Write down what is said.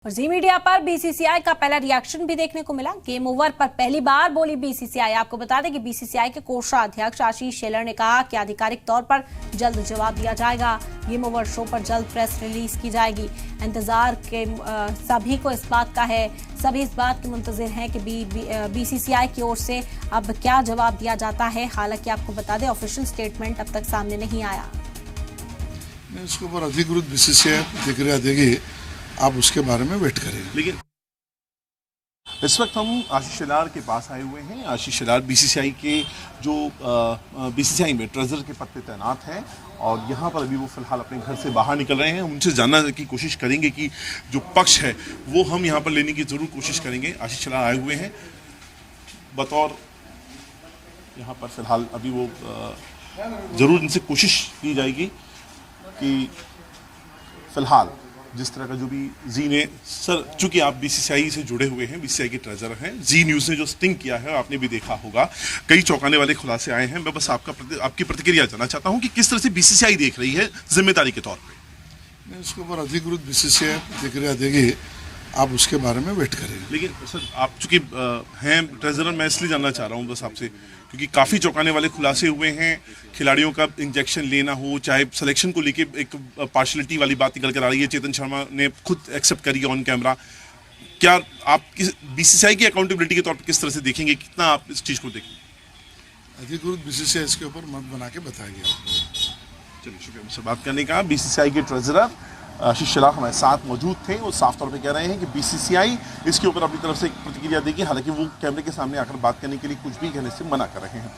और जी मीडिया पर बीसीसीआई का पहला रिएक्शन भी देखने को मिला। गेम ओवर पर पहली बार बोली बीसीसीआई। आपको बता दें कि बीसीसीआई के कोषाध्यक्ष आशीष शेलर ने कहा कि आधिकारिक तौर पर जल्द जवाब दिया जाएगा। गेम ओवर शो पर जल्द प्रेस रिलीज की जाएगी। इंतजार के सभी को इस बात का है, सभी इस बात के मुंतजिर हैं कि बीसीसीआई की ओर से अब क्या जवाब दिया जाता है। हालांकि आपको बता दें ऑफिशियल स्टेटमेंट अब तक सामने नहीं आया। इसके ऊपर अधिकृत बीसीसीआई प्रतिक्रिया देगी, आप उसके बारे में वेट करें। लेकिन इस वक्त हम आशीष शेलार के पास आए हुए हैं। आशीष शेलार बीसीसीआई के जो बीसीसीआई में ट्रेजरर के पद पे तैनात हैं और यहाँ पर अभी वो फिलहाल अपने घर से बाहर निकल रहे हैं। हम उनसे जानने की कोशिश करेंगे कि जो पक्ष है वो हम यहाँ पर लेने की जरूर कोशिश करेंगे। आशीष शेलार आए हुए हैं बतौर यहाँ पर फिलहाल अभी वो जरूर इनसे कोशिश की जाएगी कि फिलहाल जिस तरह का जो भी जी ने सर, चूंकि आप बीसीसीआई से जुड़े हुए हैं, बीसीसीआई के ट्रेजरर हैं, जी न्यूज़ ने जो स्टिंग किया है आपने भी देखा होगा, कई चौंकाने वाले खुलासे आए हैं। मैं बस आपकी प्रतिक्रिया जानना चाहता हूं कि किस तरह से बीसीसीआई देख रही है जिम्मेदारी के तौर पे। इसके ऊपर अधिकृत बीसीसीआई प्रतिक्रिया देगी, आप उसके बारे में वेट करें। लेकिन सर, आप चूंकि हैं ट्रेजरर, मैं इसलिए जानना चाह रहा हूँ बस आपसे, क्योंकि काफ़ी चौंकाने वाले खुलासे हुए हैं। खिलाड़ियों का इंजेक्शन लेना हो, चाहे सिलेक्शन को लेके एक पार्शलिटी वाली बात निकल कर आ रही है, चेतन शर्मा ने खुद एक्सेप्ट करी ऑन कैमरा। क्या आप बीसीसीआई की अकाउंटेबिलिटी के तौर पर किस तरह से देखेंगे, कितना आप इस चीज़ को देखेंगे? अधिकृत बीसीसीआई इसके ऊपर मत बना के बताएंगे। चलिए, शुक्रिया मुझसे बात करने का। बीसीसीआई के ट्रेजरर आशीष शेलार हमारे साथ मौजूद थे। वो साफ तौर पे कह रहे हैं कि बीसीसीआई इसके ऊपर अपनी तरफ से एक प्रतिक्रिया देगी। हालांकि वो कैमरे के सामने आकर बात करने के लिए कुछ भी कहने से मना कर रहे हैं।